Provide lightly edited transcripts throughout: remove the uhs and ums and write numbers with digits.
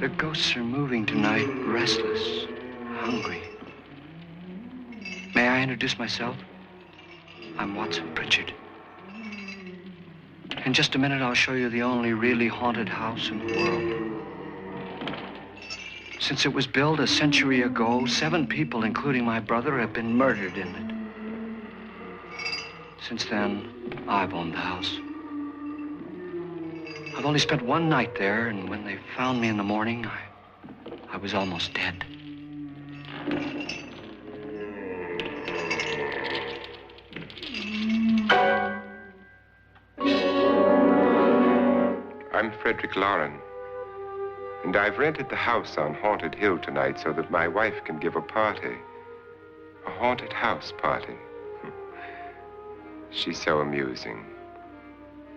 The ghosts are moving tonight, restless, hungry. May I introduce myself? I'm Watson Pritchard. In just a minute, I'll show you the only really haunted house in the world. Since it was built a century ago, 7 people, including my brother, have been murdered in it. Since then, I've owned the house. I've only spent 1 night there, and when they found me in the morning, I was almost dead. I'm Frederick Loren, and I've rented the house on Haunted Hill tonight so that my wife can give a party. A haunted house party. She's so amusing.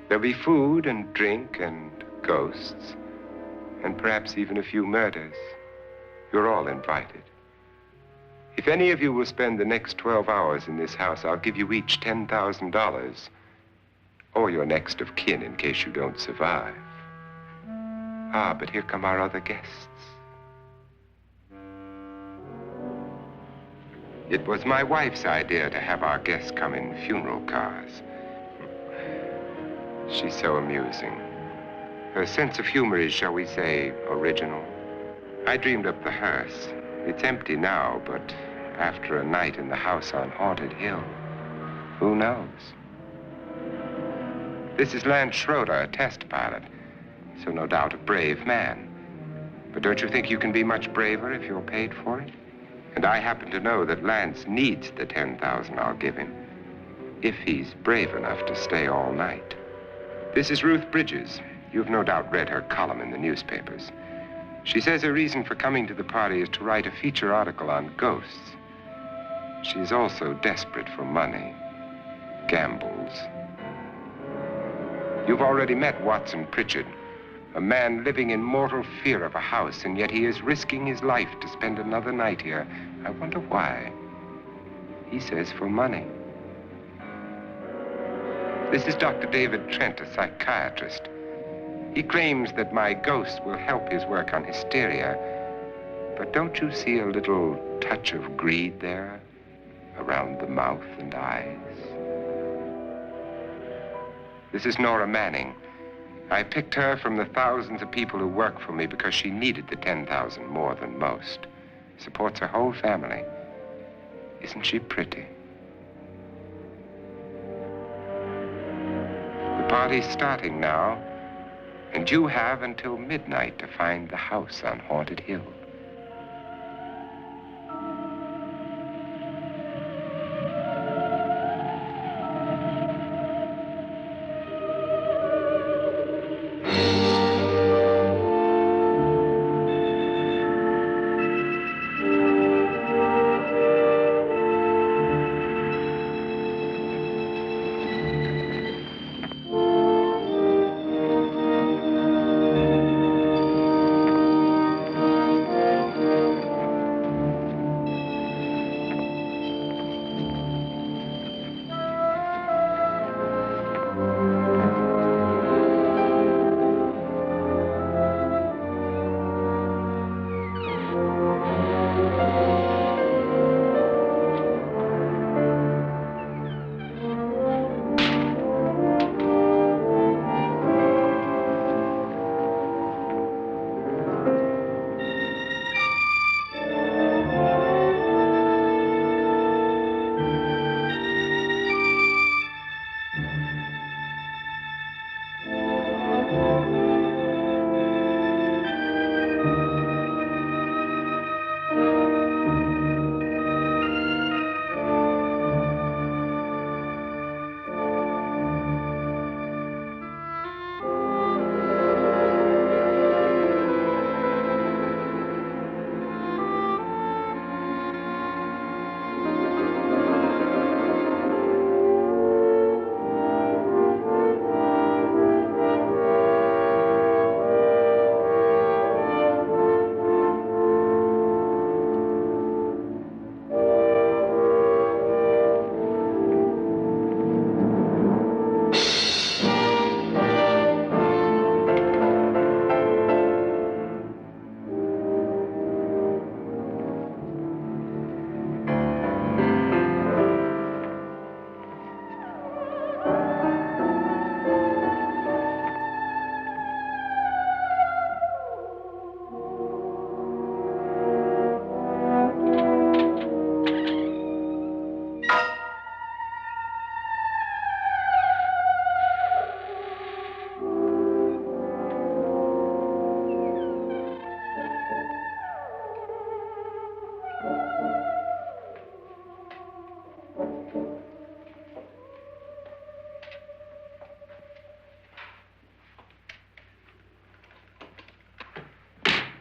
There'll be food and drink and ghosts, and perhaps even a few murders. You're all invited. If any of you will spend the next 12 hours in this house, I'll give you each $10,000, or your next of kin in case you don't survive. Ah, but here come our other guests. It was my wife's idea to have our guests come in funeral cars. She's so amusing. Her sense of humor is, shall we say, original. I dreamed up the hearse. It's empty now, but after a night in the house on Haunted Hill, who knows? This is Lance Schroeder, a test pilot, so no doubt a brave man. But don't you think you can be much braver if you're paid for it? And I happen to know that Lance needs the $10,000 I'll give him, if he's brave enough to stay all night. This is Ruth Bridges. You've no doubt read her column in the newspapers. She says her reason for coming to the party is to write a feature article on ghosts. She's also desperate for money, gambles. You've already met Watson Pritchard, a man living in mortal fear of a house, and yet he is risking his life to spend another night here. I wonder why. He says for money. This is Dr. David Trent, a psychiatrist. He claims that my ghost will help his work on hysteria. But don't you see a little touch of greed there around the mouth and eyes? This is Nora Manning. I picked her from the thousands of people who work for me because she needed the $10,000 more than most. Supports her whole family. Isn't she pretty? The party's starting now, and you have until midnight to find the house on Haunted Hill.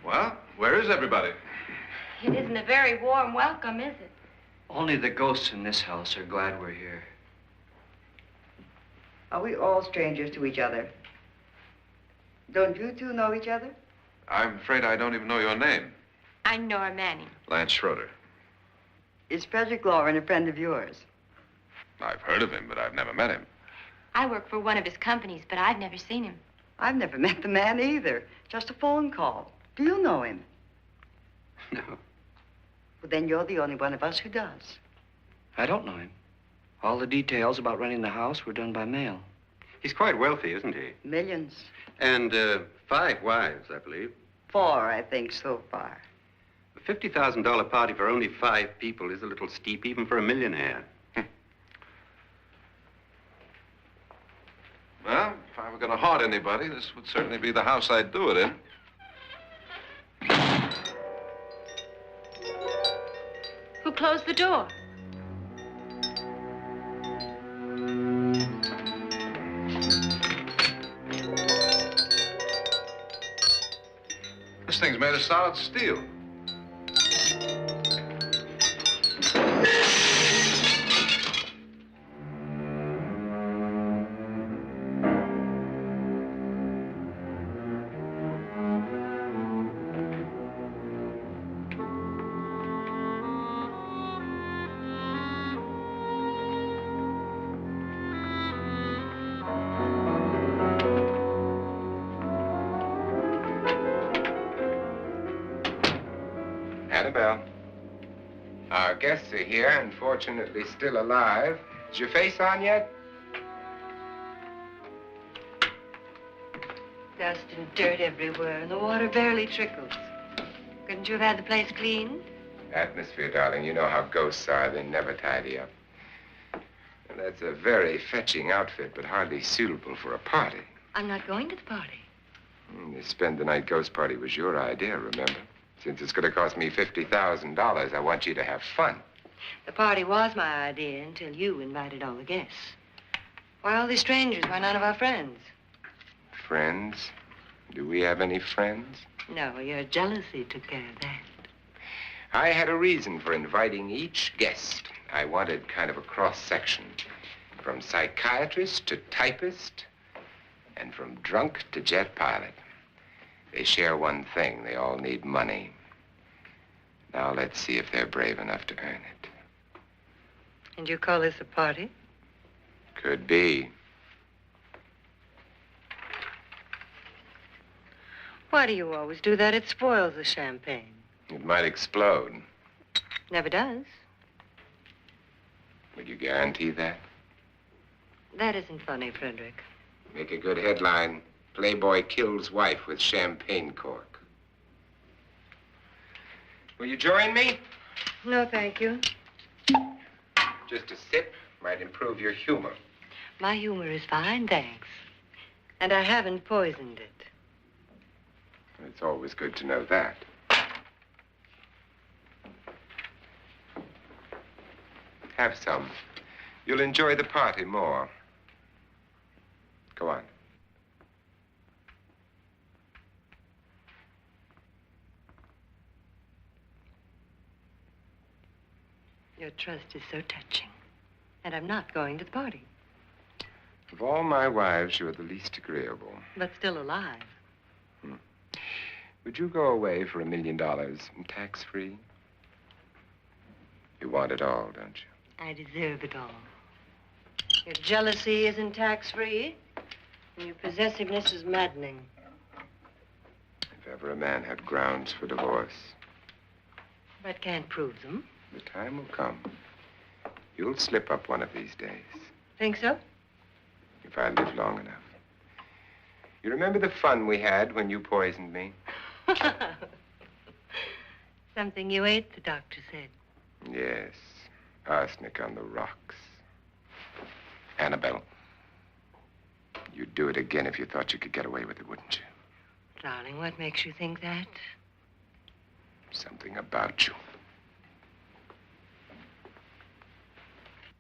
Well, where is everybody? It isn't a very warm welcome, is it? Only the ghosts in this house are glad we're here. Are we all strangers to each other? Don't you two know each other? I'm afraid I don't even know your name. I'm Nora Manning. Lance Schroeder. Is Frederick Loren a friend of yours? I've heard of him, but I've never met him. I work for one of his companies, but I've never seen him. I've never met the man either. Just a phone call. Do you know him? No, Well, then you're the only one of us who does. I don't know him. All the details about renting the house were done by mail. He's quite wealthy, isn't he? Millions. And 5 wives, I believe. 4, I think, so far. A $50,000 party for only 5 people is a little steep, even for a millionaire. Well, if I were going to haunt anybody, this would certainly be the house I'd do it in. Who closed the door? This thing's made of solid steel. Annabelle, our guests are here, unfortunately still alive. Is your face on yet? Dust and dirt everywhere, and the water barely trickles. Couldn't you have had the place cleaned? Atmosphere, darling. You know how ghosts are. They never tidy up. And that's a very fetching outfit, but hardly suitable for a party. I'm not going to the party. The spend the night ghost party was your idea, remember? Since it's going to cost me $50,000, I want you to have fun. The party was my idea until you invited all the guests. Why all these strangers? Why none of our friends? Friends? Do we have any friends? No, your jealousy took care of that. I had a reason for inviting each guest. I wanted kind of a cross-section. From psychiatrist to typist, and from drunk to jet pilot. They share one thing. They all need money. Now let's see if they're brave enough to earn it. And you call this a party? Could be. Why do you always do that? It spoils the champagne. It might explode. Never does. Would you guarantee that? That isn't funny, Frederick. Make a good headline. Playboy kills wife with champagne cork. Will you join me? No, thank you. Just a sip might improve your humor. My humor is fine, thanks. And I haven't poisoned it. It's always good to know that. Have some. You'll enjoy the party more. Go on. Your trust is so touching. And I'm not going to the party. Of all my wives, you're the least agreeable. But still alive. Would you go away for $1 million tax-free? You want it all, don't you? I deserve it all. Your jealousy isn't tax-free. And your possessiveness is maddening. If ever a man had grounds for divorce, But can't prove them. the time will come. You'll slip up one of these days. Think so? If I live long enough. You remember the fun we had when you poisoned me? Something you ate, the doctor said. Yes. Arsenic on the rocks. Annabelle, you'd do it again if you thought you could get away with it, wouldn't you? Darling, what makes you think that? Something about you.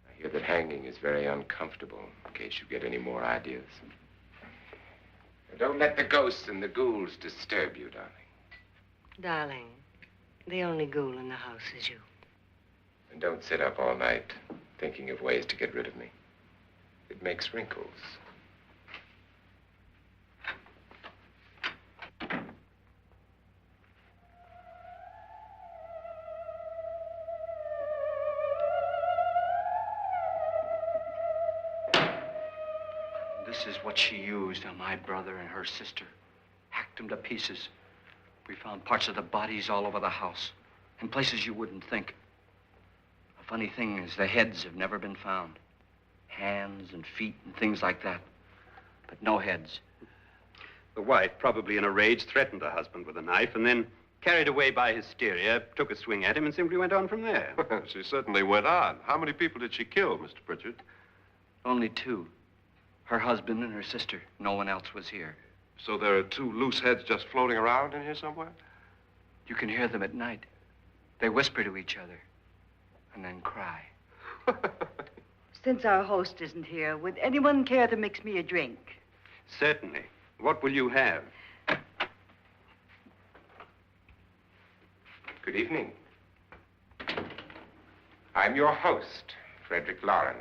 I hear that hanging is very uncomfortable, in case you get any more ideas. Now, don't let the ghosts and the ghouls disturb you, darling. Darling, the only ghoul in the house is you. And don't sit up all night thinking of ways to get rid of me. It makes wrinkles. This is what she used on my brother and her sister. Hacked them to pieces. We found parts of the bodies all over the house, in places you wouldn't think. The funny thing is the heads have never been found. Hands and feet and things like that. But no heads. The wife, probably in a rage, threatened her husband with a knife and then, carried away by hysteria, took a swing at him and simply went on from there. She certainly went on. How many people did she kill, Mr. Pritchard? Only two. Her husband and her sister. No one else was here. So there are two loose heads just floating around in here somewhere? You can hear them at night. They whisper to each other and then cry. Since our host isn't here, would anyone care to mix me a drink? Certainly. What will you have? Good evening. I'm your host, Frederick Loren.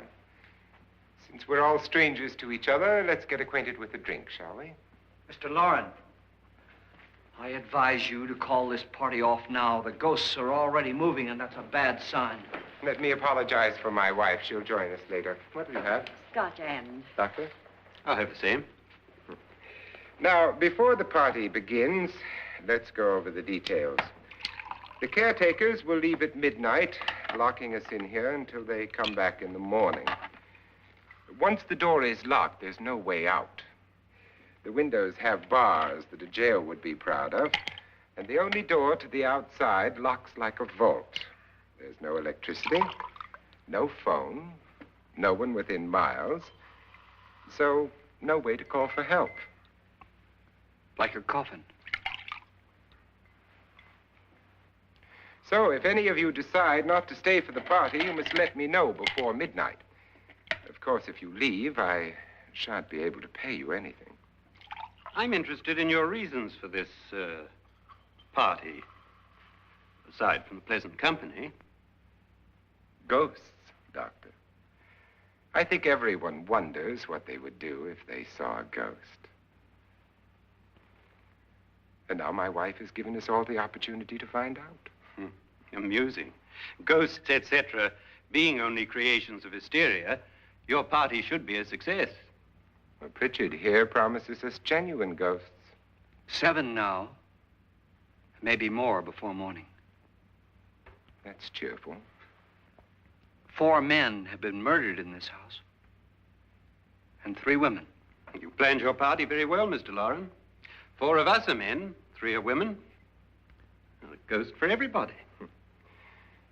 Since we're all strangers to each other, let's get acquainted with a drink, shall we? Mr. Loren, I advise you to call this party off now. The ghosts are already moving, and that's a bad sign. Let me apologize for my wife. She'll join us later. What do you have? Scotch and. Doctor? I'll have the same. Now, before the party begins, let's go over the details. The caretakers will leave at midnight, locking us in here until they come back in the morning. Once the door is locked, there's no way out. The windows have bars that a jail would be proud of, and the only door to the outside locks like a vault. There's no electricity, no phone, no one within miles, so no way to call for help. Like a coffin. So if any of you decide not to stay for the party, you must let me know before midnight. Of course, if you leave, I shan't be able to pay you anything. I'm interested in your reasons for this, party. Aside from the pleasant company. Ghosts, Doctor. I think everyone wonders what they would do if they saw a ghost. And now my wife has given us all the opportunity to find out. Amusing. Ghosts, etc., being only creations of hysteria, your party should be a success. Well, Pritchard here promises us genuine ghosts. 7 now. Maybe more before morning. That's cheerful. 4 men have been murdered in this house. And 3 women. You planned your party very well, Mr. Loren. 4 of us are men, 3 are women. Well, a ghost for everybody.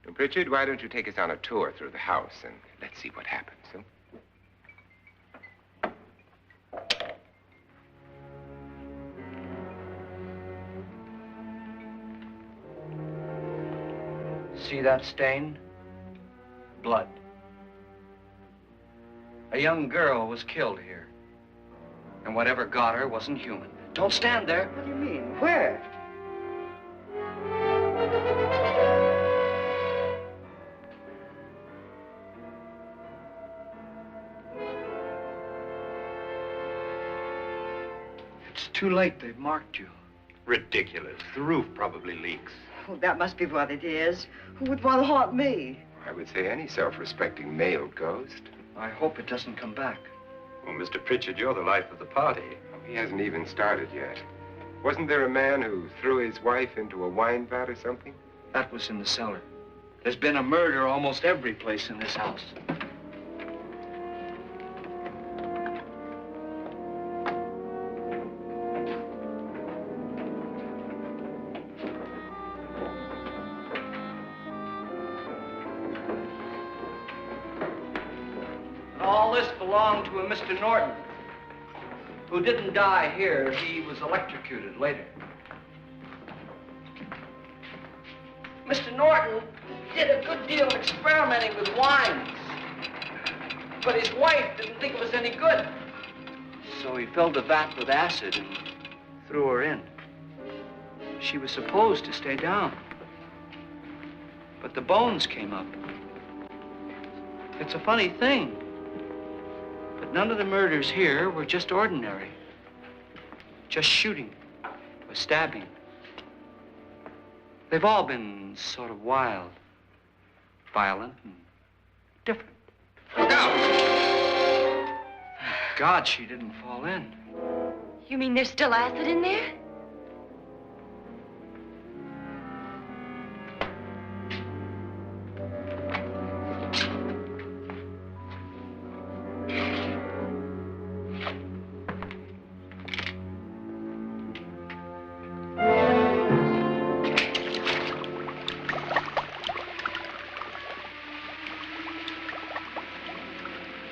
And Pritchard, why don't you take us on a tour through the house and let's see what happens, huh? See that stain? Blood. A young girl was killed here. And whatever got her wasn't human. Don't stand there. What do you mean? Where? It's too late. They've marked you. Ridiculous. The roof probably leaks. Oh, that must be what it is. Who would want to haunt me? I would say any self-respecting male ghost. I hope it doesn't come back. Well, Mr. Pritchard, you're the life of the party. He hasn't even started yet. Wasn't there a man who threw his wife into a wine vat or something? That was in the cellar. There's been a murder almost every place in this house. All this belonged to a Mr. Norton, who didn't die here. He was electrocuted later. Mr. Norton did a good deal of experimenting with wines, but his wife didn't think it was any good. So he filled the vat with acid and threw her in. She was supposed to stay down. But the bones came up. It's a funny thing, but none of the murders here were just ordinary. Just shooting or stabbing. They've all been sort of wild, violent, and different. Look out! Thank God she didn't fall in. You mean there's still acid in there?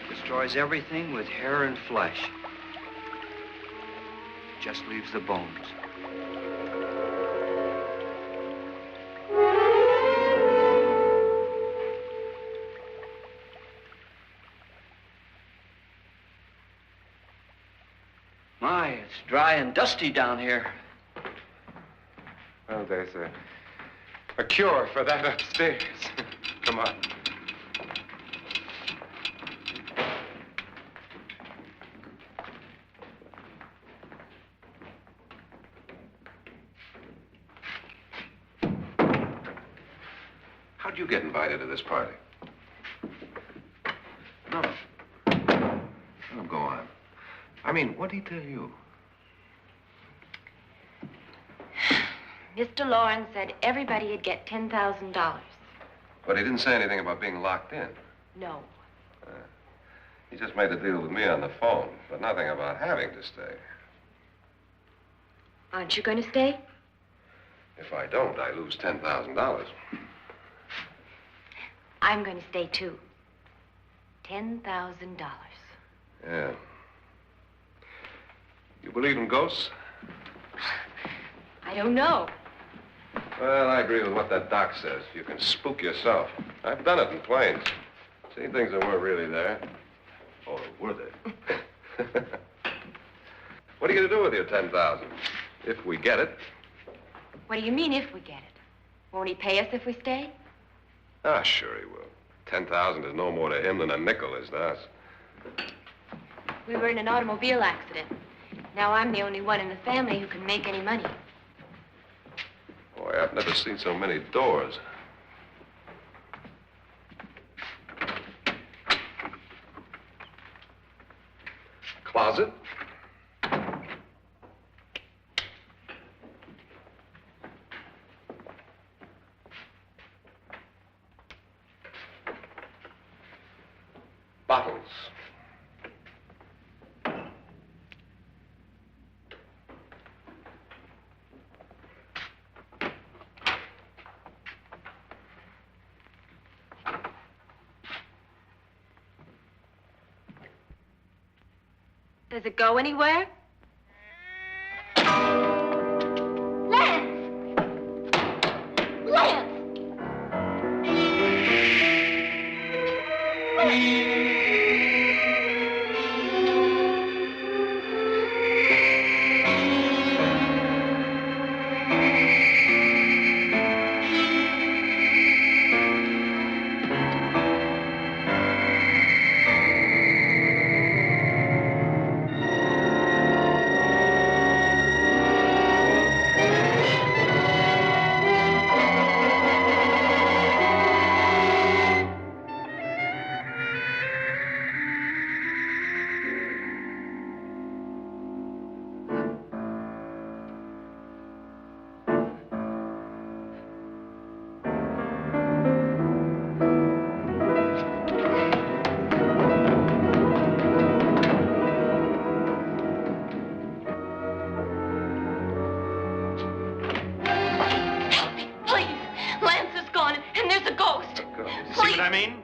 Destroys everything with hair and flesh. Just leaves the bones. My, it's dry and dusty down here. Well, there's a cure for that upstairs. Come on. How'd you get invited to this party? No. Oh, go on. I mean, what did he tell you? Mr. Loren said everybody'd get $10,000. But he didn't say anything about being locked in. No. He just made a deal with me on the phone, but nothing about having to stay. Aren't you going to stay? If I don't, I lose $10,000. I'm going to stay, too. $10,000. Yeah. You believe in ghosts? I don't know. Well, I agree with what that doc says. You can spook yourself. I've done it in planes. Seen things that weren't really there. Or were they? What are you going to do with your $10,000? If we get it. What do you mean, if we get it? Won't he pay us if we stay? Ah, sure he will. 10,000 is no more to him than a nickel is to us. We were in an automobile accident. Now I'm the only one in the family who can make any money. Boy, I've never seen so many doors. Closet? Bottles. Does it go anywhere? Lance! Lance!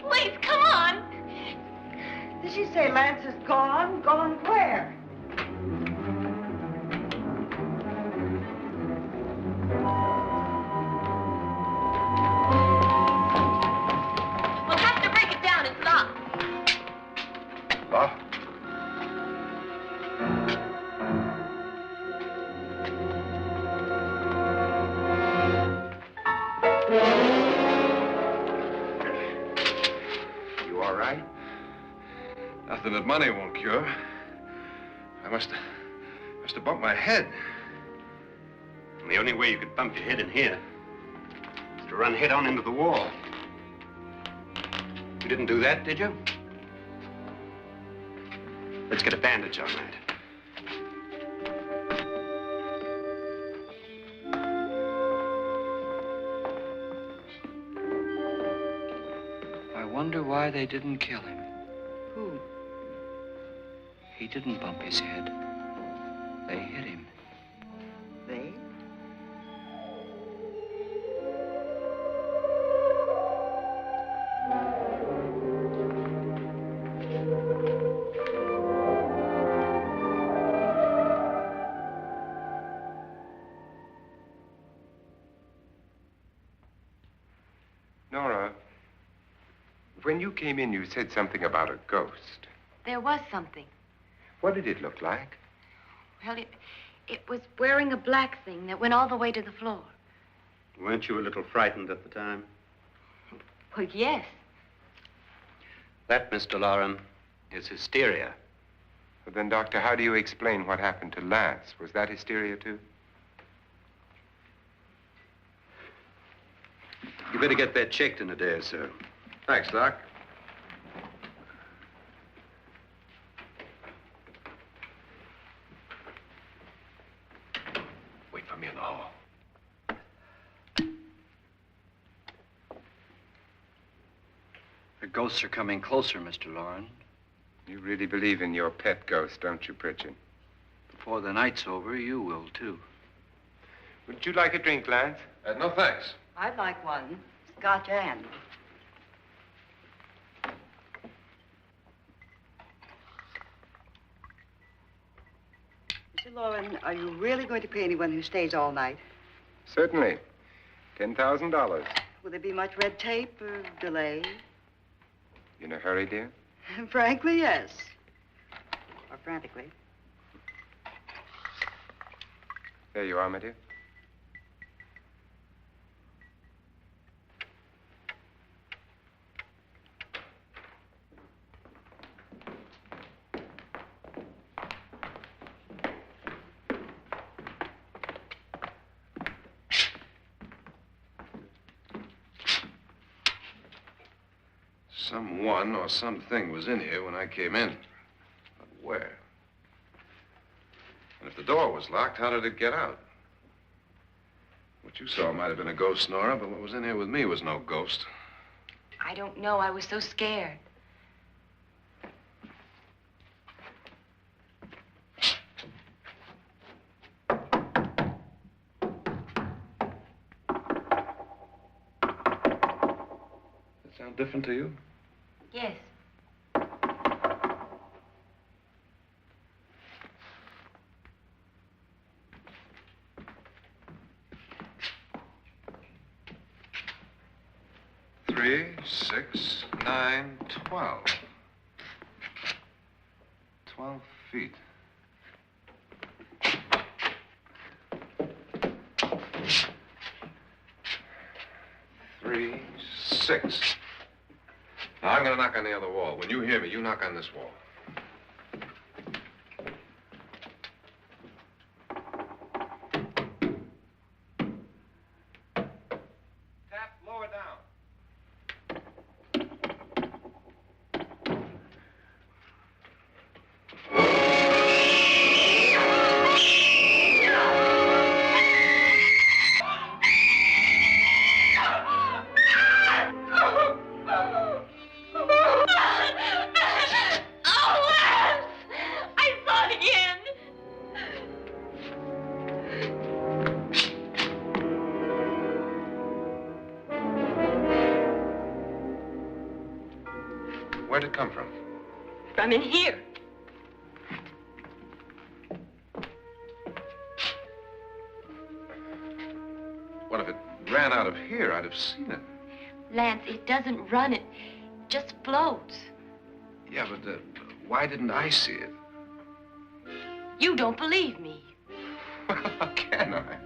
Please, come on. Did she say Lance is gone? Gone where? We'll have to break it down. It's locked. Locked? something that money won't cure. I must have bumped my head. And the only way you could bump your head in here is to run head on into the wall. You didn't do that, did you? Let's get a bandage on that. I wonder why they didn't kill him. Who? He didn't bump his head. They hit him. They? Nora, when you came in, you said something about a ghost. There was something. What did it look like? Well, it was wearing a black thing that went all the way to the floor. Weren't you a little frightened at the time? Well, yes. That, Mr. Loren, is hysteria. Well, then, Doctor, how do you explain what happened to Lance? Was that hysteria, too? You better get that checked in a day or so. Thanks, Doc. Wait for me in the hall. The ghosts are coming closer, Mr. Loren. You really believe in your pet ghost, don't you, Pritchard? Before the night's over, you will, too. Would you like a drink, Lance? No, thanks. I'd like one. Scotch and. Mr. Loren, are you really going to pay anyone who stays all night? Certainly. $10,000. Will there be much red tape or delay? You in a hurry, dear? Frankly, yes. Or frantically. There you are, my dear. Someone or something was in here when I came in. But where? And if the door was locked, how did it get out? What you saw might have been a ghost, Nora, but what was in here with me was no ghost. I don't know. I was so scared. Does that sound different to you? Yes. Three, 6, 9, 12. 12 feet. Three, 6. Now, I'm going to knock on the other wall. When you hear me, you knock on this wall. Tap lower down. Where'd it come from? From in here. What if it ran out of here? I'd have seen it. Lance, it doesn't run. It just floats. Yeah, but why didn't I see it? You don't believe me. How can I?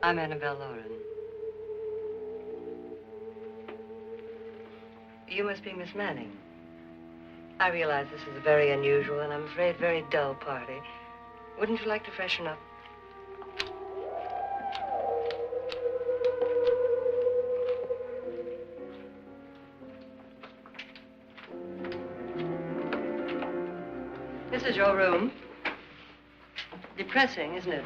I'm Annabelle Loren. You must be Miss Manning. I realize this is a very unusual and I'm afraid very dull party. Wouldn't you like to freshen up? This is your room. Depressing, isn't it?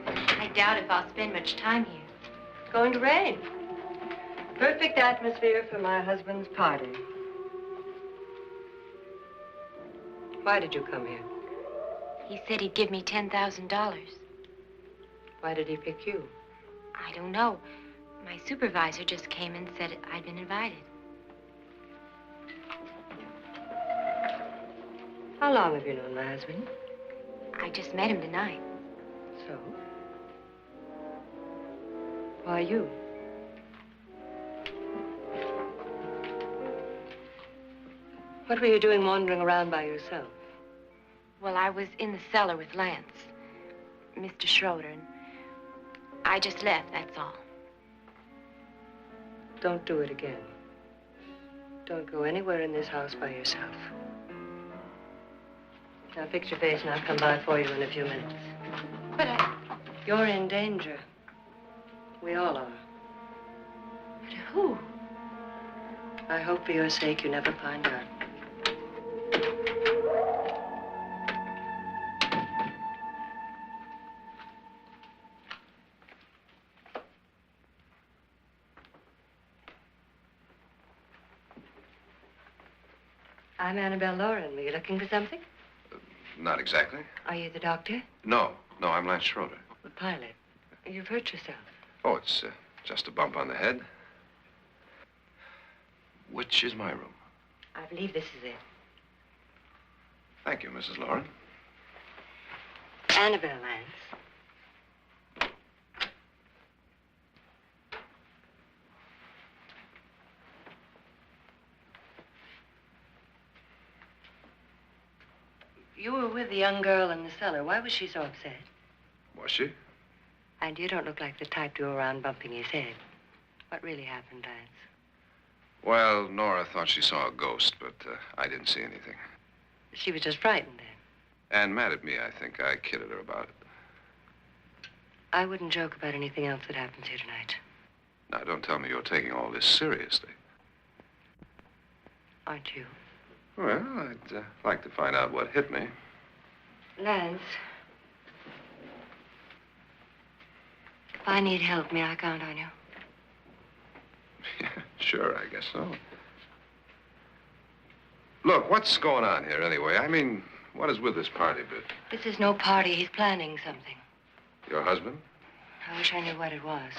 I doubt if I'll spend much time here. It's going to rain. Perfect atmosphere for my husband's party. Why did you come here? He said he'd give me $10,000. Why did he pick you? I don't know. My supervisor just came and said I'd been invited. How long have you known my husband? I just met him tonight. So? Why you? What were you doing wandering around by yourself? Well, I was in the cellar with Lance, Mr. Schroeder, and I just left, that's all. Don't do it again. Don't go anywhere in this house by yourself. Now fix your face and I'll come by for you in a few minutes. But You're in danger. We all are. But who? I hope for your sake you never find out. I'm Annabelle Loren. Were you looking for something? Not exactly. Are you the doctor? No, I'm Lance Schroeder. The pilot. You've hurt yourself. Oh, it's just a bump on the head. Which is my room? I believe this is it. Thank you, Mrs. Loren. Annabelle, Lance. You were with the young girl in the cellar. Why was she so upset? Was she? And you don't look like the type to go around bumping his head. What really happened, Lance? Well, Nora thought she saw a ghost, but I didn't see anything. She was just frightened then. And mad at me, I think. I kidded her about it. I wouldn't joke about anything else that happens here tonight. Now, don't tell me you're taking all this seriously. Aren't you? Well, I'd like to find out what hit me. Lance. If I need help, may I count on you? Yeah, sure, I guess so. Look, what's going on here anyway? I mean, what is with this party bit? This is no party. He's planning something. Your husband? I wish I knew what it was.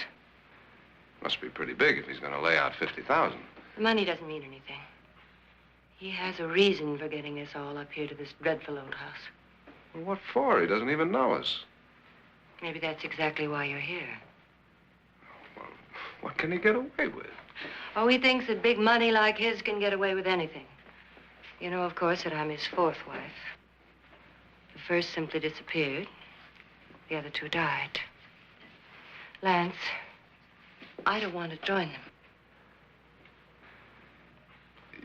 Must be pretty big if he's going to lay out 50,000. The money doesn't mean anything. He has a reason for getting us all up here to this dreadful old house. Well, what for? He doesn't even know us. Maybe that's exactly why you're here. Well, what can he get away with? Oh, he thinks that big money like his can get away with anything. You know, of course, that I'm his fourth wife. The first simply disappeared. The other two died. Lance, I don't want to join them.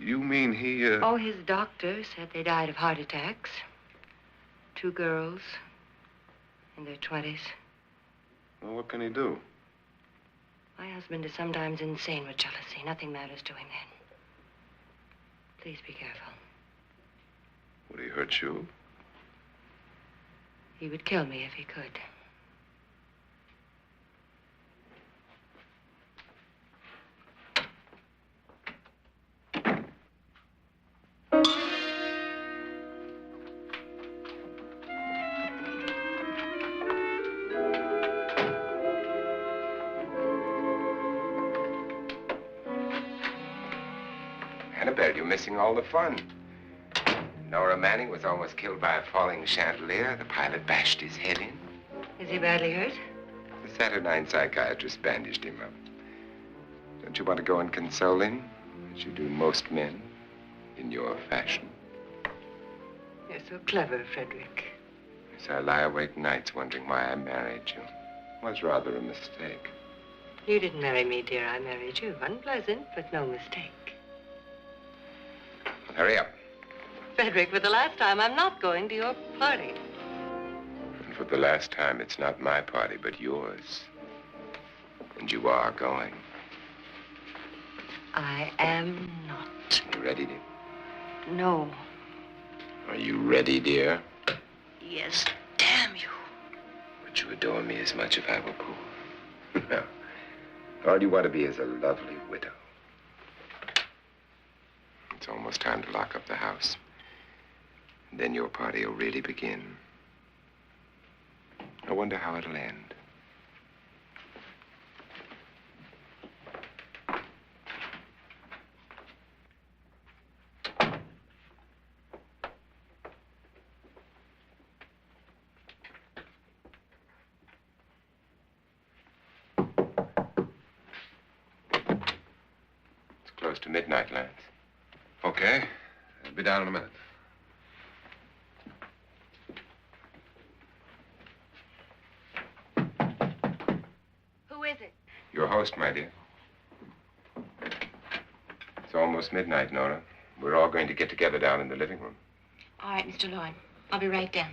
You mean he, Oh, his doctor said they died of heart attacks. 2 girls in their 20s. Well, what can he do? My husband is sometimes insane with jealousy. Nothing matters to him then. Please be careful. Would he hurt you? He would kill me if he could. Annabelle, you're missing all the fun. Nora Manning was almost killed by a falling chandelier. The pilot bashed his head in. Is he badly hurt? The Saturnine psychiatrist bandaged him up. Don't you want to go and console him, as you do most men, in your fashion? You're so clever, Frederick. So I lie awake nights wondering why I married you. Was rather a mistake. You didn't marry me, dear. I married you. Unpleasant, but no mistake. Hurry up. Frederick, for the last time, I'm not going to your party. And for the last time, it's not my party, but yours. And you are going. I am not. You ready, dear? No. Are you ready, dear? Yes, damn you. Would you adore me as much if I were poor? No. All you want to be is a lovely widow. It's almost time to lock up the house. And then your party will really begin. I wonder how it'll end. It's close to midnight, Lance. Okay. I'll be down in a minute. Who is it? Your host, my dear. It's almost midnight, Nora. We're all going to get together down in the living room. All right, Mr. Loren. I'll be right down.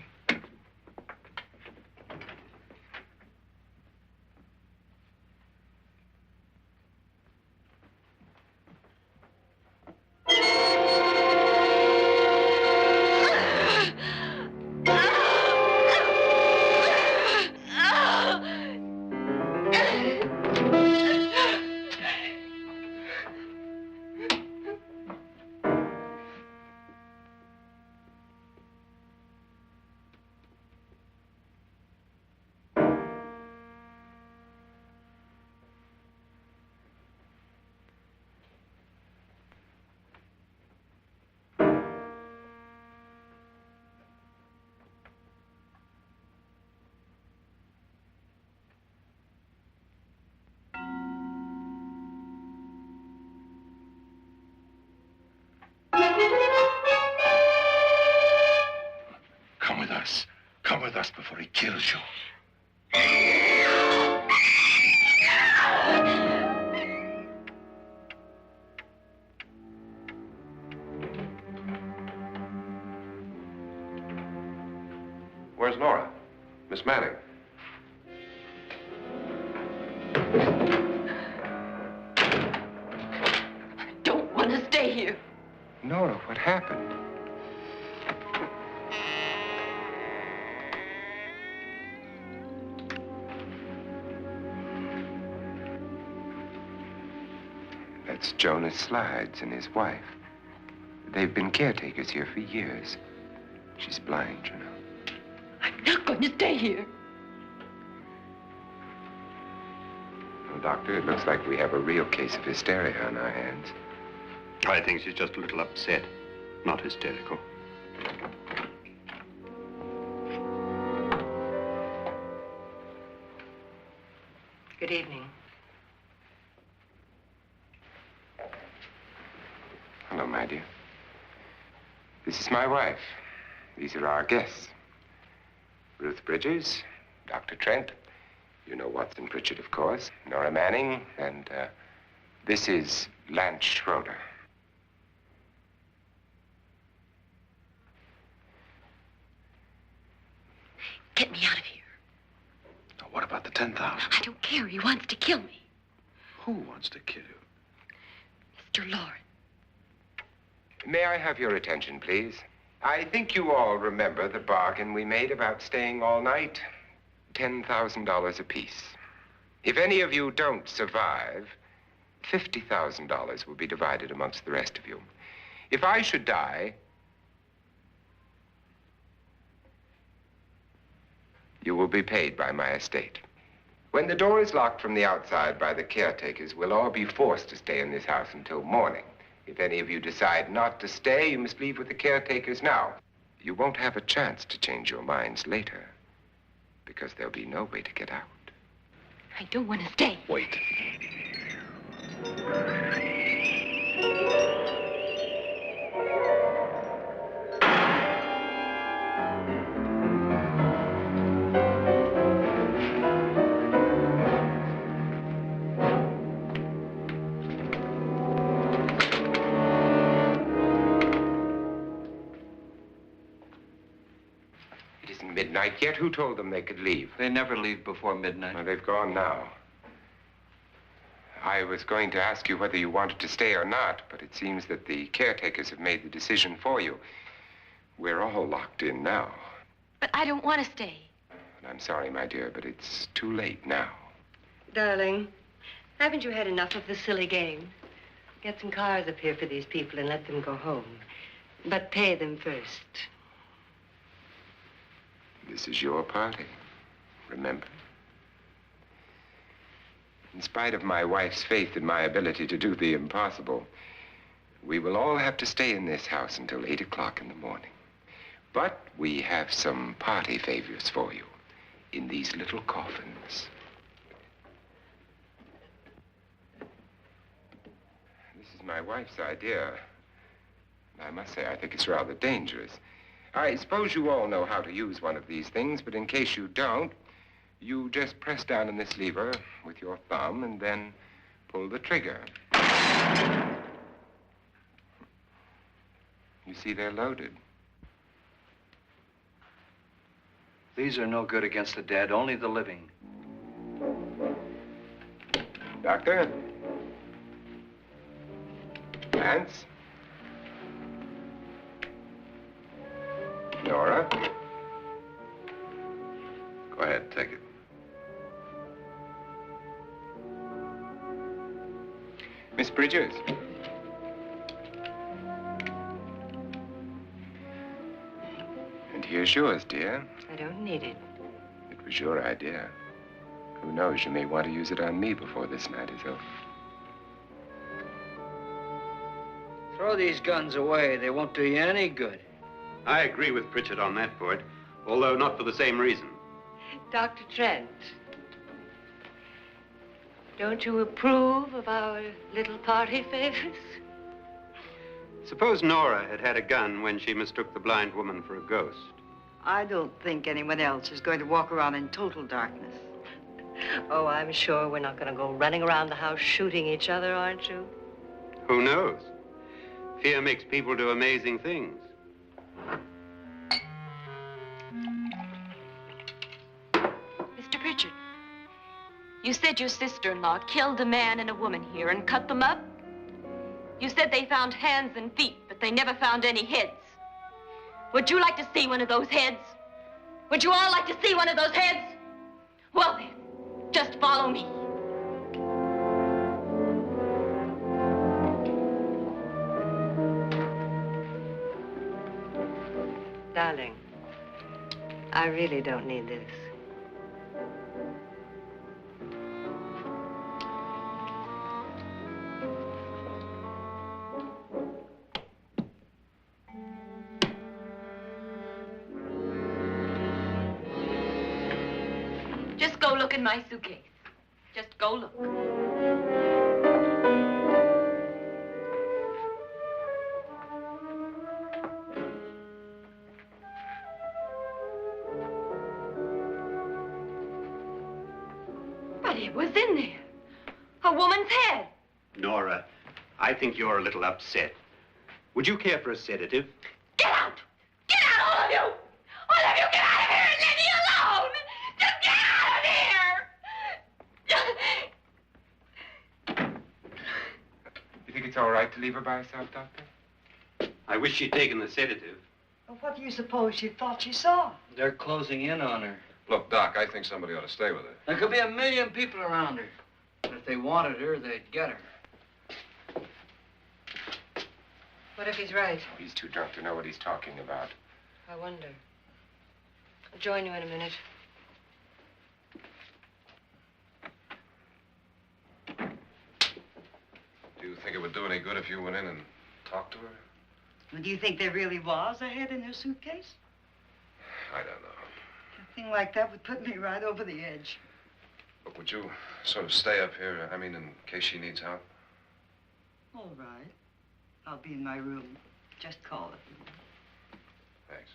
Come with us before he kills you. Where's Nora? Miss Manning. I don't want to stay here. Nora, what happened? That's Jonas Slides and his wife. They've been caretakers here for years. She's blind, you know. I'm not going to stay here. Well, Doctor, it looks like we have a real case of hysteria on our hands. I think she's just a little upset, not hysterical. Good evening. Hello, my dear. This is my wife. These are our guests. Ruth Bridges, Dr. Trent. You know Watson Pritchard, of course. Nora Manning, and this is Lance Schroeder. Get me out of here. Now, what about the 10,000? I don't care. He wants to kill me. Who wants to kill you? Mr. Loren. May I have your attention, please? I think you all remember the bargain we made about staying all night. $10,000 apiece. If any of you don't survive, $50,000 will be divided amongst the rest of you. If I should die, you will be paid by my estate. When the door is locked from the outside by the caretakers, we'll all be forced to stay in this house until morning. If any of you decide not to stay, you must leave with the caretakers now. You won't have a chance to change your minds later, because there'll be no way to get out. I don't want to stay. Wait. isn't midnight yet. Who told them they could leave? They never leave before midnight. Well, they've gone now. I was going to ask you whether you wanted to stay or not, but it seems that the caretakers have made the decision for you. We're all locked in now. But I don't want to stay. And I'm sorry, my dear, but it's too late now. Darling, haven't you had enough of the silly game? Get some cars up here for these people and let them go home. But pay them first. This is your party, remember? In spite of my wife's faith in my ability to do the impossible, we will all have to stay in this house until 8 o'clock in the morning. But we have some party favors for you in these little coffins. This is my wife's idea. I must say, I think it's rather dangerous. I suppose you all know how to use one of these things, but in case you don't, you just press down on this lever with your thumb and then pull the trigger. You see, they're loaded. These are no good against the dead, only the living. Doctor? Lance? Nora? Go ahead, take it. Miss Bridges? And here's yours, dear. I don't need it. It was your idea. Who knows, you may want to use it on me before this night is over. Throw these guns away. They won't do you any good. I agree with Pritchard on that point, although not for the same reason. Dr. Trent, don't you approve of our little party favors? Suppose Nora had had a gun when she mistook the blind woman for a ghost. I don't think anyone else is going to walk around in total darkness. Oh, I'm sure we're not going to go running around the house shooting each other, aren't you? Who knows? Fear makes people do amazing things. Mr. Pritchard, you said your sister-in-law killed a man and a woman here and cut them up? You said they found hands and feet, but they never found any heads. Would you like to see one of those heads? Would you all like to see one of those heads? Well then, just follow me. Darling, I really don't need this. Just go look in my suitcase. Just go look. But it was in there. A woman's head. Nora, I think you're a little upset. Would you care for a sedative? Get out! Get out, all of you! All of you, get out of here and leave me alone! Just get out of here! You think it's all right to leave her by herself, Doctor? I wish she'd taken the sedative. Well, what do you suppose she thought she saw? They're closing in on her. Look, Doc, I think somebody ought to stay with her. There could be 1 million people around her. But if they wanted her, they'd get her. What if he's right? He's too drunk to know what he's talking about. I wonder. I'll join you in a minute. Do you think it would do any good if you went in and talked to her? Well, do you think there really was a head in her suitcase? I don't know. A thing like that would put me right over the edge. Look, would you sort of stay up here, I mean, in case she needs help? All right. I'll be in my room. Just call it. Thanks.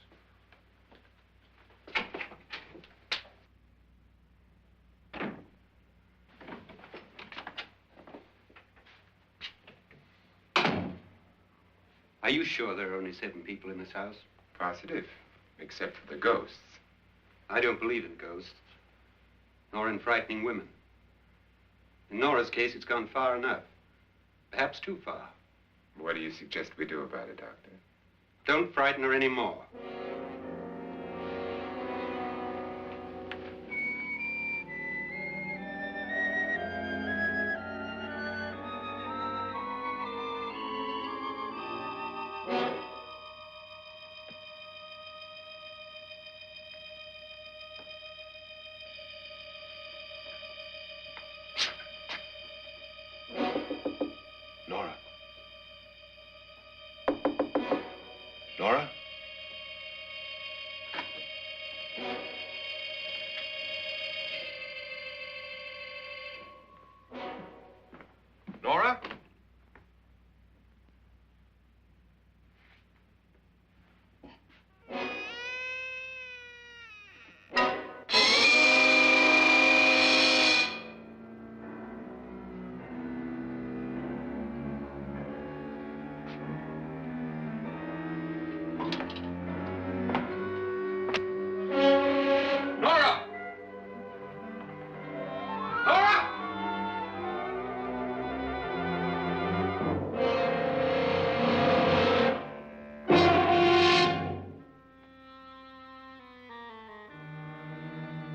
Are you sure there are only 7 people in this house? Positive, except for the ghosts. I don't believe in ghosts, nor in frightening women. In Nora's case, it's gone far enough. Perhaps too far. What do you suggest we do about it, Doctor? Don't frighten her anymore. Nora? Nora? Nora?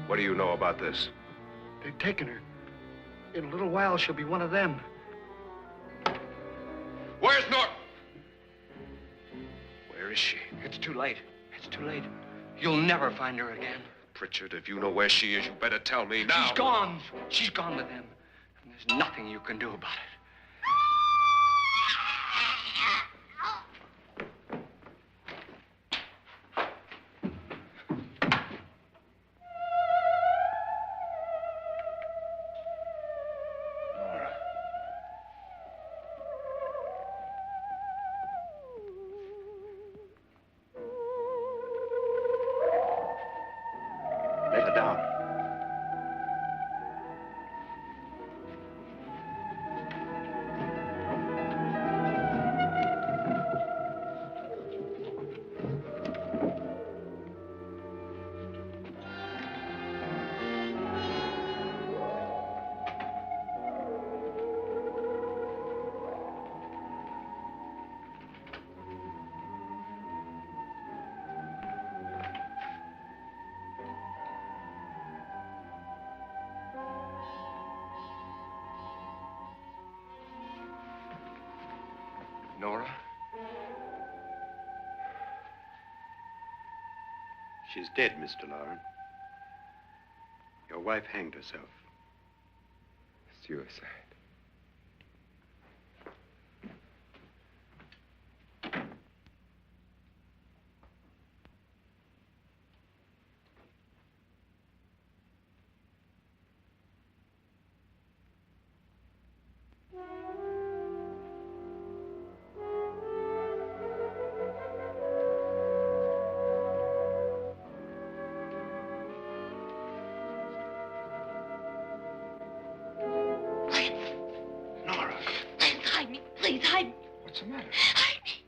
What do you know about this? They've taken her. In a little while, she'll be one of them. Where's Nora? Where is she? It's too late. It's too late. You'll never find her again. Pritchard, if you know where she is, you better tell me now. She's gone. She's gone with them. And there's nothing you can do about it. Let her down. Nora? She's dead, Mr. Loren. Your wife hanged herself. Suicide. Hide me, please, hide me. What's the matter? Hide me.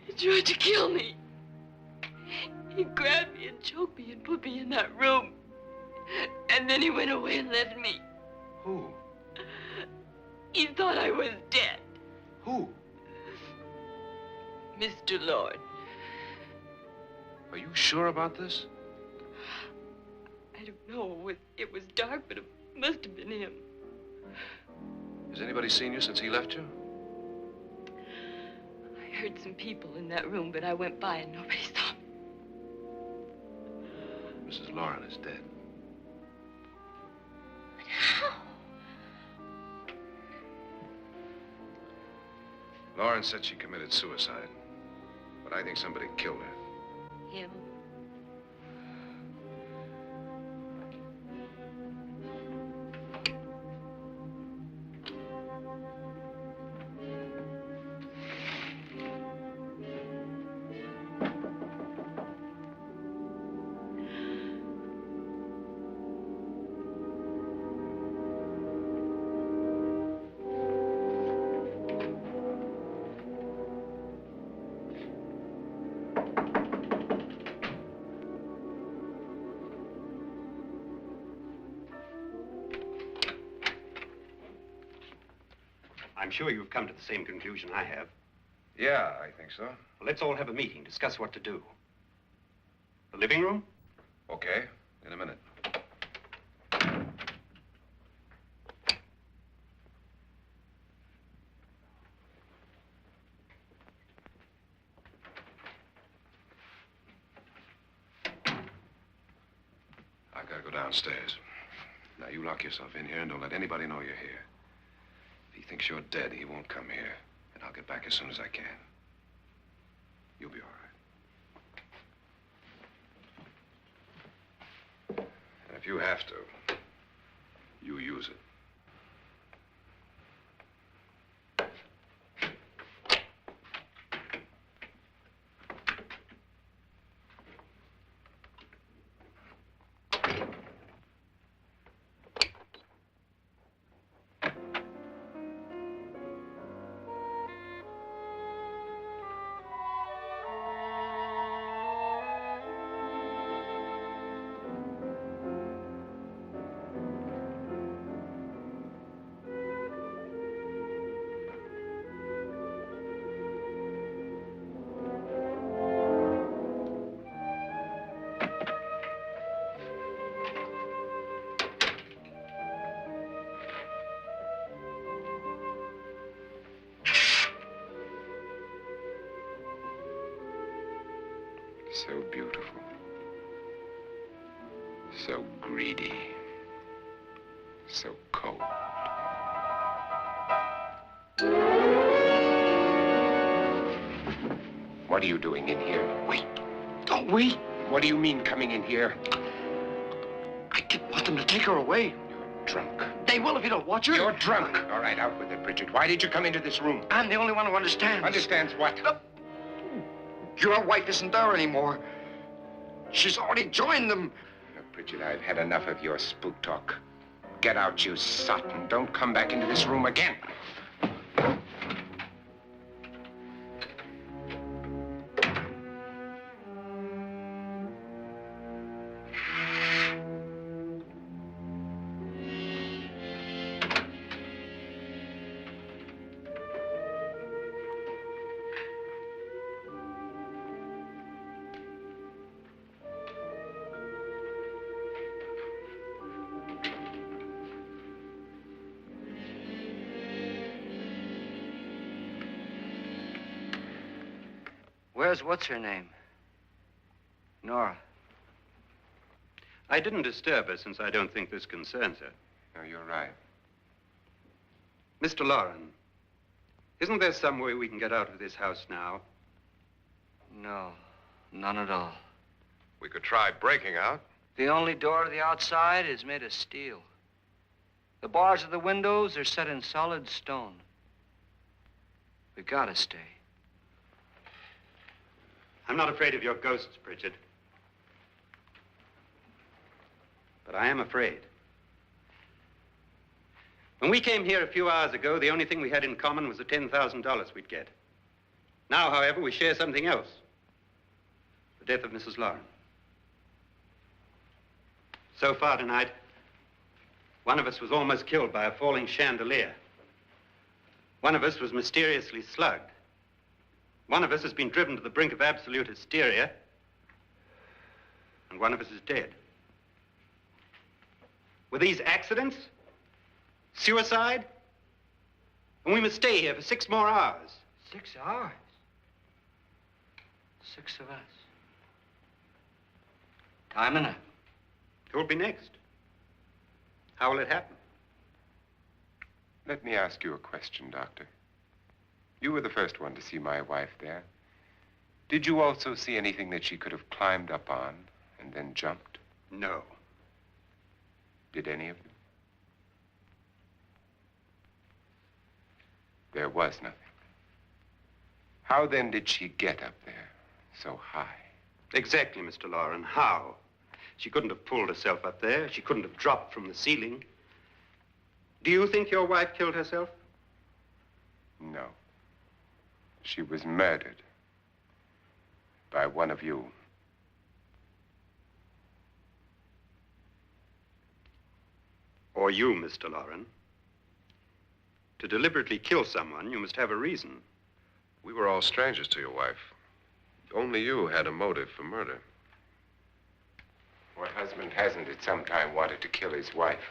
He tried to kill me. He grabbed me and choked me and put me in that room. And then he went away and left me. Who? He thought I was dead. Who? Mr. Lord. Are you sure about this? I don't know. It was dark, but it must have been him. Has anybody seen you since he left you? I heard some people in that room, but I went by and nobody saw me. Mrs. Loren is dead. But how? Loren said she committed suicide, but I think somebody killed her. Him? I'm sure you've come to the same conclusion I have. Yeah, I think so. Well, let's all have a meeting, discuss what to do. The living room? Okay, in a minute. I've got to go downstairs. Now, you lock yourself in here and don't let anybody know you're here. If he thinks you're dead, he won't come here. And I'll get back as soon as I can. You'll be all right. And if you have to, you use it. So beautiful. So greedy. So cold. What are you doing in here? Wait. Don't wait. What do you mean coming in here? I didn't want them to take her away. You're drunk. They will if you don't watch her. You're drunk. All right, out with it, Bridget. Why did you come into this room? I'm the only one who understands. Understands what? Your wife isn't there anymore. She's already joined them. Look, Bridget, I've had enough of your spook talk. Get out, you sot, and don't come back into this room again. Where's what's-her-name? Nora. I didn't disturb her since I don't think this concerns her. No, you're right. Mr. Loren, isn't there some way we can get out of this house now? No, none at all. We could try breaking out. The only door to the outside is made of steel. The bars of the windows are set in solid stone. We gotta stay. I'm not afraid of your ghosts, Bridget. But I am afraid. When we came here a few hours ago, the only thing we had in common was the $10,000 we'd get. Now, however, we share something else. The death of Mrs. Loren. So far tonight, one of us was almost killed by a falling chandelier. One of us was mysteriously slugged. One of us has been driven to the brink of absolute hysteria, and one of us is dead. Were these accidents? Suicide? And we must stay here for 6 more hours. 6 hours? 6 of us. Time enough. Who'll be next? How will it happen? Let me ask you a question, Doctor. You were the first one to see my wife there. Did you also see anything that she could have climbed up on and then jumped? No. Did any of you? There was nothing. How then did she get up there so high? Exactly, Mr. Loren. How? She couldn't have pulled herself up there. She couldn't have dropped from the ceiling. Do you think your wife killed herself? No. She was murdered by one of you. Or you, Mr. Loren. To deliberately kill someone, you must have a reason. We were all strangers to your wife. Only you had a motive for murder. What husband hasn't at some time wanted to kill his wife?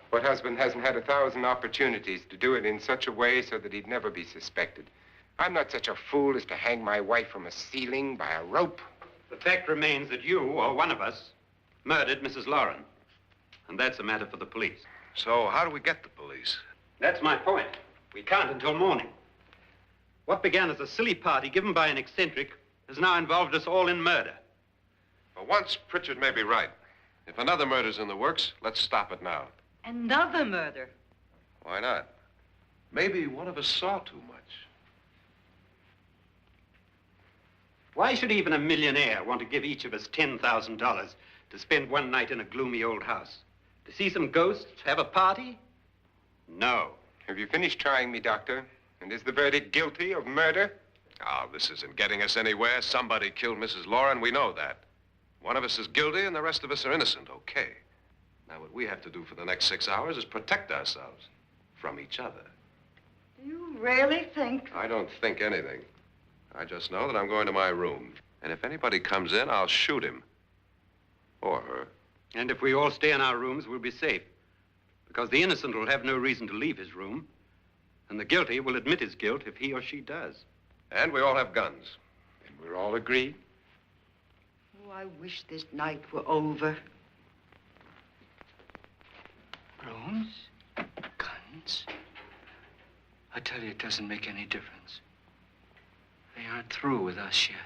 What husband hasn't had 1,000 opportunities to do it in such a way so that he'd never be suspected? I'm not such a fool as to hang my wife from a ceiling by a rope. The fact remains that you, or one of us, murdered Mrs. Loren. And that's a matter for the police. So how do we get the police? That's my point. We can't until morning. What began as a silly party given by an eccentric has now involved us all in murder. For once, Pritchard may be right. If another murder's in the works, let's stop it now. Another murder? Why not? Maybe one of us saw too much. Why should even a millionaire want to give each of us $10,000 to spend one night in a gloomy old house? To see some ghosts, have a party? No. Have you finished trying me, Doctor? And is the verdict guilty of murder? Oh, this isn't getting us anywhere. Somebody killed Mrs. Loren. We know that. One of us is guilty and the rest of us are innocent, okay. Now, what we have to do for the next 6 hours is protect ourselves from each other. Do you really think? I don't think anything. I just know that I'm going to my room. And if anybody comes in, I'll shoot him. Or her. And if we all stay in our rooms, we'll be safe. Because the innocent will have no reason to leave his room. And the guilty will admit his guilt if he or she does. And we all have guns. And we're all agreed? Oh, I wish this night were over. Rooms? Guns? I tell you, it doesn't make any difference. They aren't through with us yet.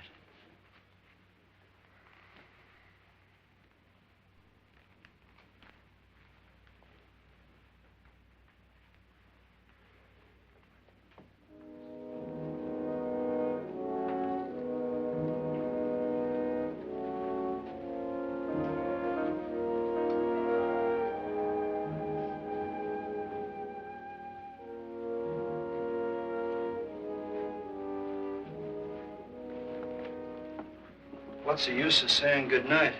What's the use of saying goodnight?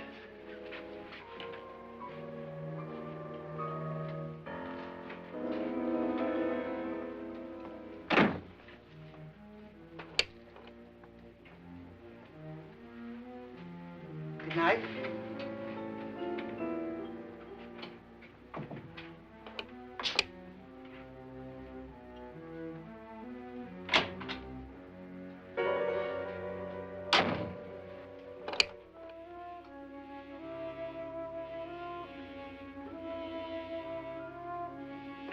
Good night.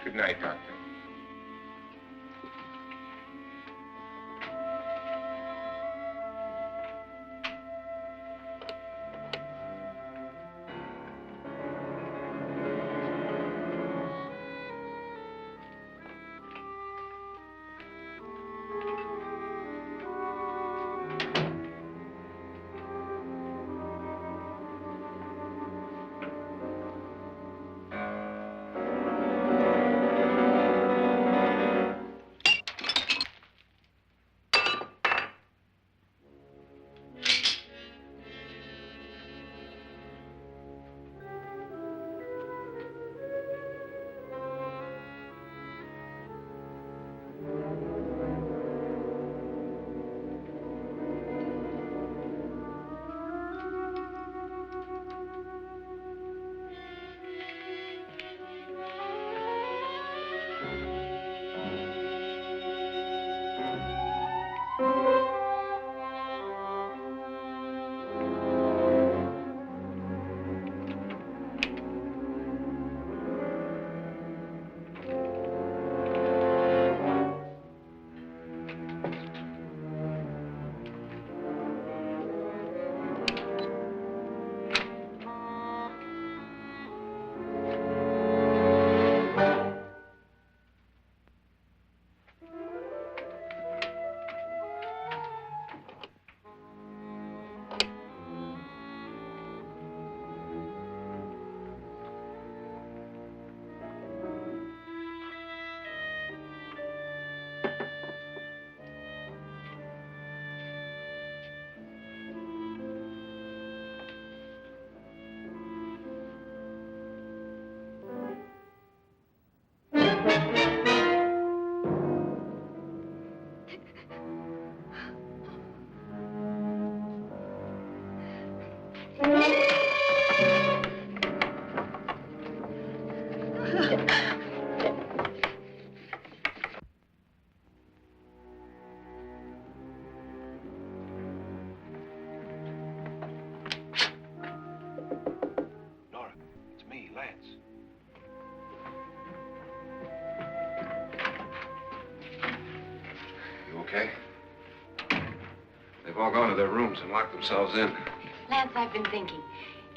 Good night, Doctor. Nora, it's me, Lance. You okay? They've all gone to their rooms and locked themselves in. Lance, I've been thinking.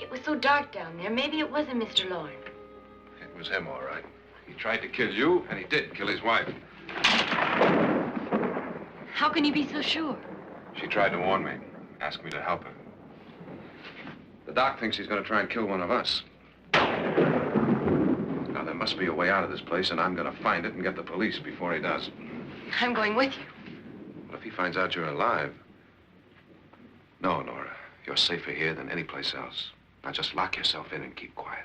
It was so dark down there. Maybe it wasn't Mr. Loren. It was him, all right. He tried to kill you, and he did kill his wife. How can you be so sure? She tried to warn me, asked me to help her. The doc thinks he's going to try and kill one of us. Now, there must be a way out of this place, and I'm going to find it and get the police before he does. I'm going with you. What if he finds out you're alive? No, Nora. You're safer here than any place else. Now, just lock yourself in and keep quiet.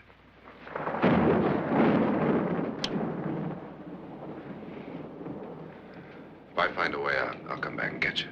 If I find a way out, I'll come back and get you.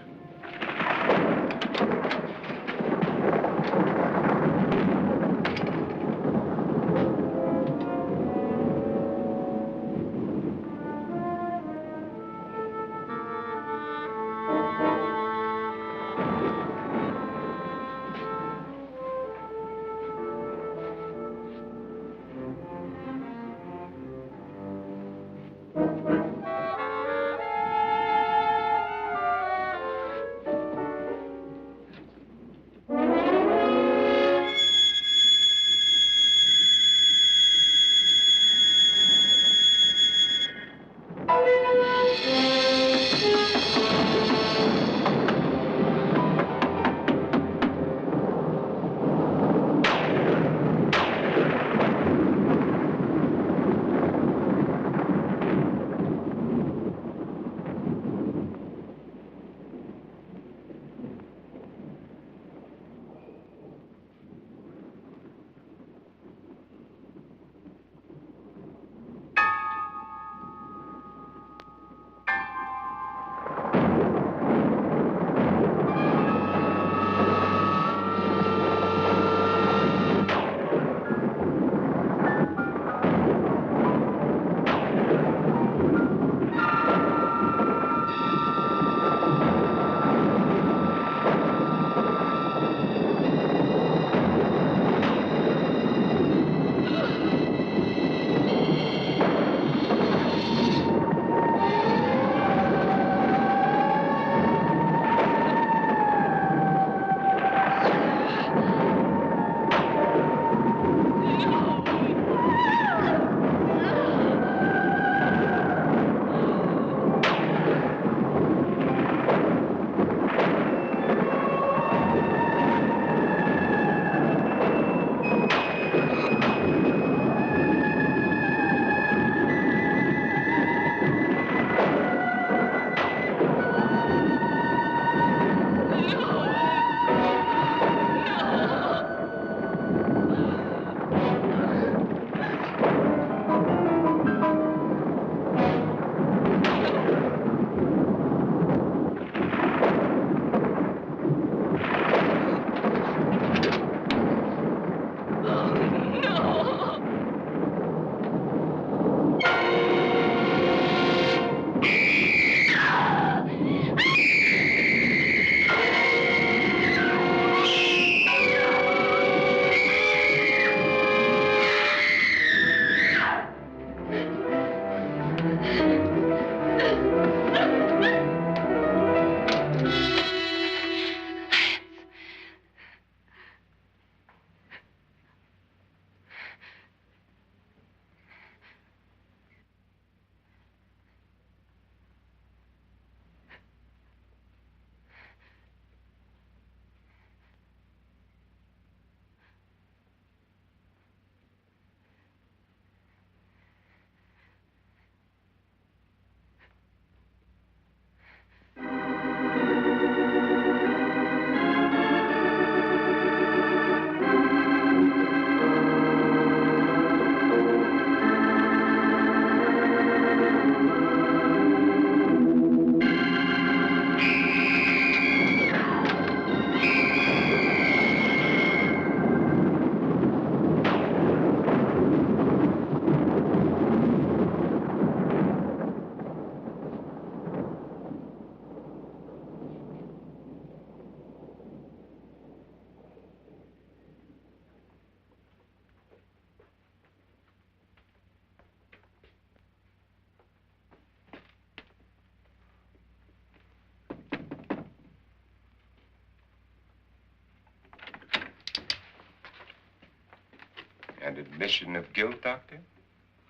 An admission of guilt, Doctor?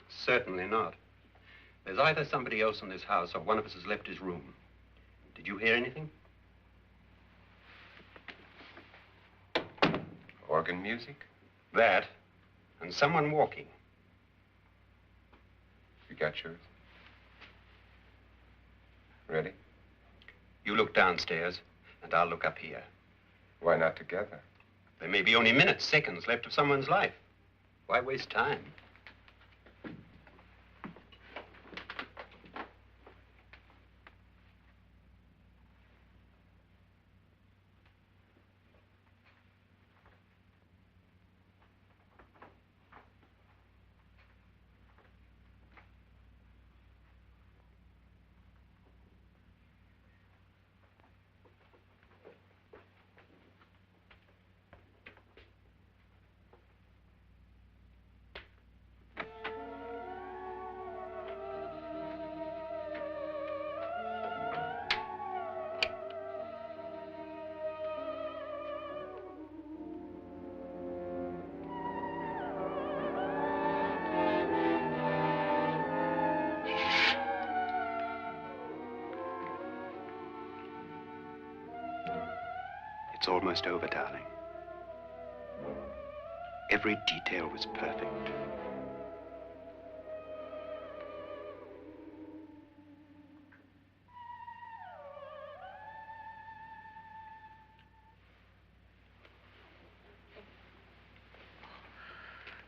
Certainly not. There's either somebody else in this house or one of us has left his room. Did you hear anything? Organ music? That, and someone walking. You got yours? Ready? You look downstairs, and I'll look up here. Why not together? There may be only minutes, seconds left of someone's life. Why waste time? It's almost over, darling. Every detail was perfect.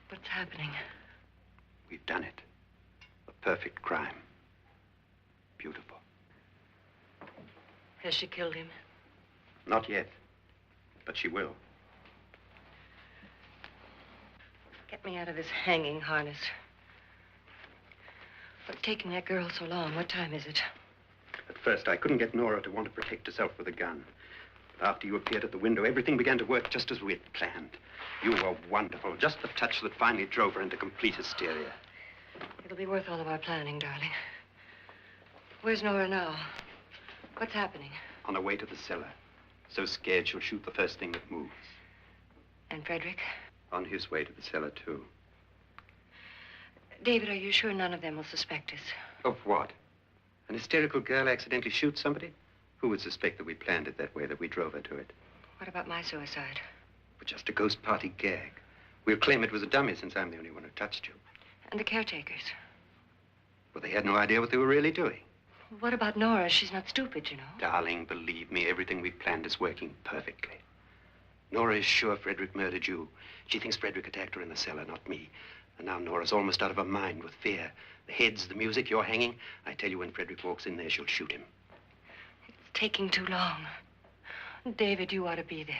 What's happening? We've done it. A perfect crime. Beautiful. Has she killed him? Not yet, but she will. Get me out of this hanging harness. What's taking that girl so long? What time is it? At first, I couldn't get Nora to want to protect herself with a gun. But after you appeared at the window, everything began to work just as we had planned. You were wonderful. Just the touch that finally drove her into complete hysteria. It'll be worth all of our planning, darling. Where's Nora now? What's happening? On her way to the cellar. So scared she'll shoot the first thing that moves. And Frederick? On his way to the cellar, too. David, are you sure none of them will suspect us? Of what? An hysterical girl accidentally shoots somebody? Who would suspect that we planned it that way, that we drove her to it? What about my suicide? But just a ghost party gag. We'll claim it was a dummy since I'm the only one who touched you. And the caretakers? Well, they had no idea what they were really doing. What about Nora? She's not stupid, you know. Darling, believe me, everything we planned is working perfectly. Nora is sure Frederick murdered you. She thinks Frederick attacked her in the cellar, not me. And now Nora's almost out of her mind with fear. The heads, the music, you're hanging. I tell you, when Frederick walks in there, she'll shoot him. It's taking too long. David, you ought to be there.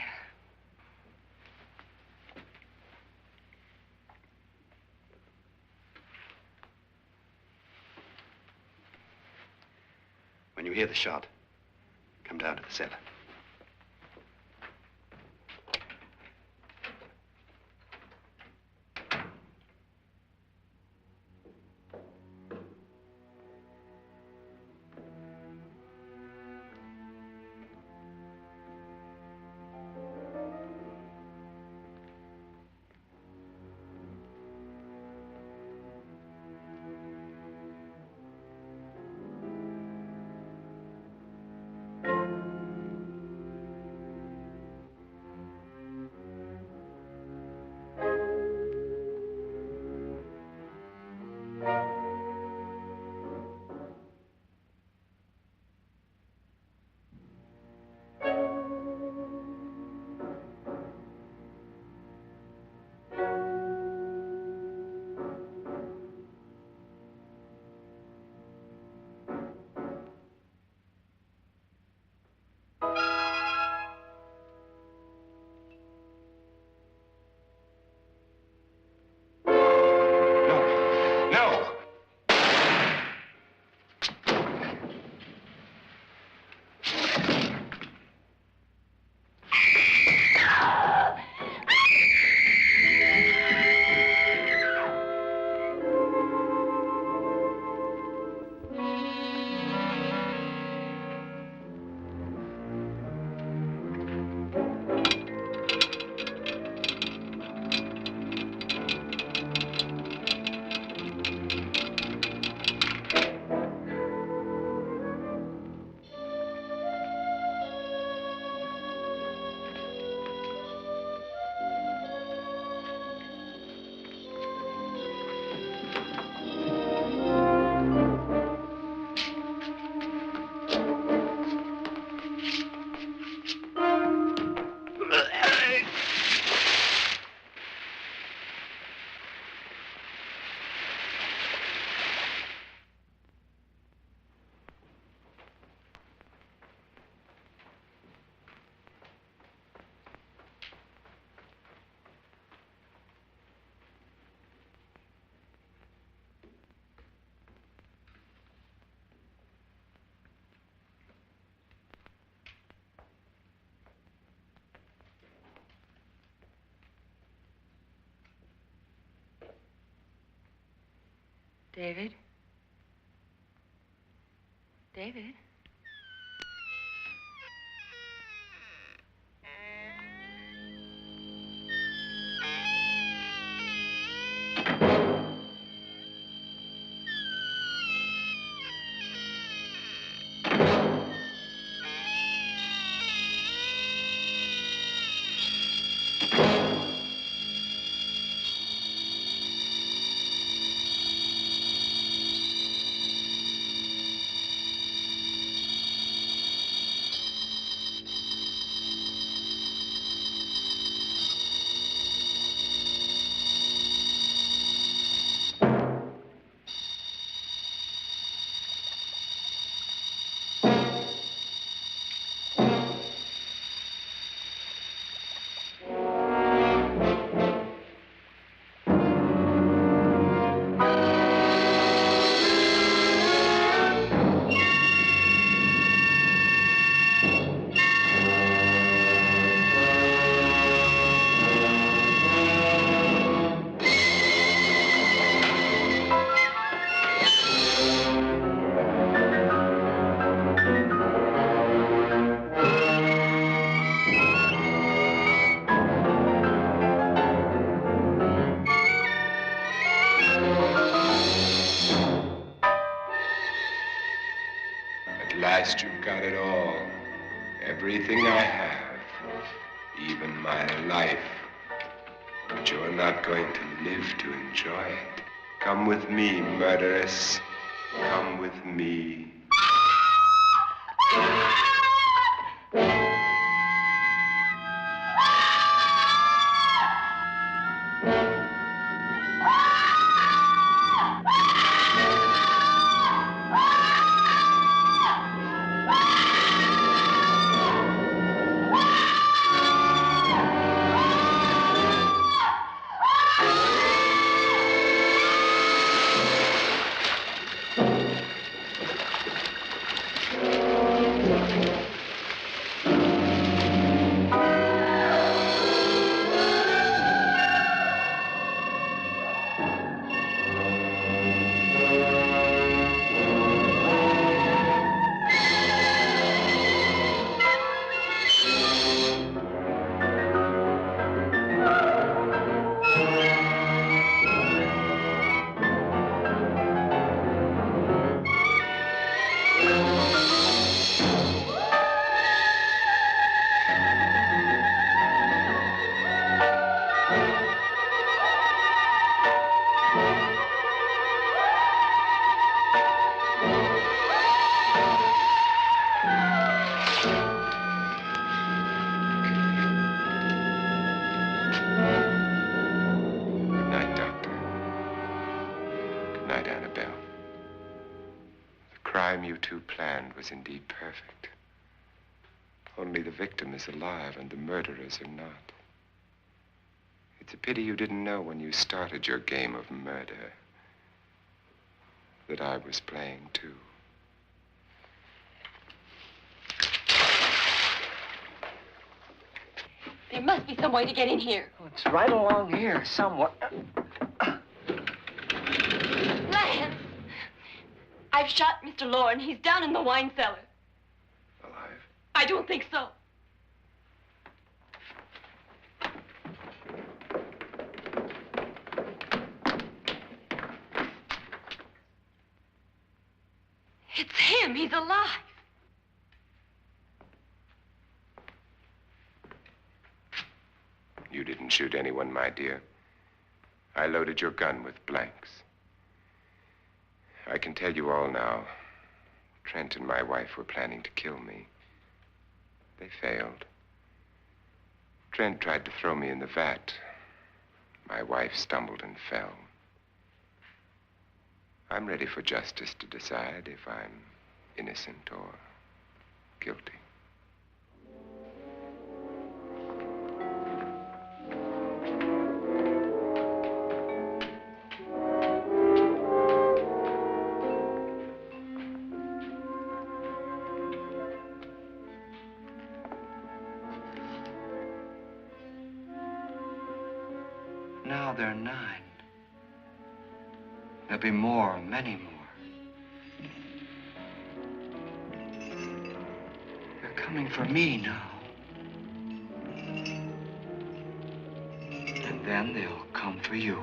When you hear the shot, come down to the cellar. David? David? You've got it all. Everything I have. Even my life. But you're not going to live to enjoy it. Come with me, murderess. Come with me. Annabelle. The crime you two planned was indeed perfect. Only the victim is alive and the murderers are not. It's a pity you didn't know when you started your game of murder that I was playing too. There must be some way to get in here. Oh, it's right along here somewhere. Lance! I've shot Mr. Loren. He's down in the wine cellar. Alive? I don't think so. It's him. He's alive. You didn't shoot anyone, my dear. I loaded your gun with blanks. I can tell you all now. Trent and my wife were planning to kill me. They failed. Trent tried to throw me in the vat. My wife stumbled and fell. I'm ready for justice to decide if I'm innocent or guilty. Now they're 9. There'll be more, many more. They're coming for me now. And then they'll come for you.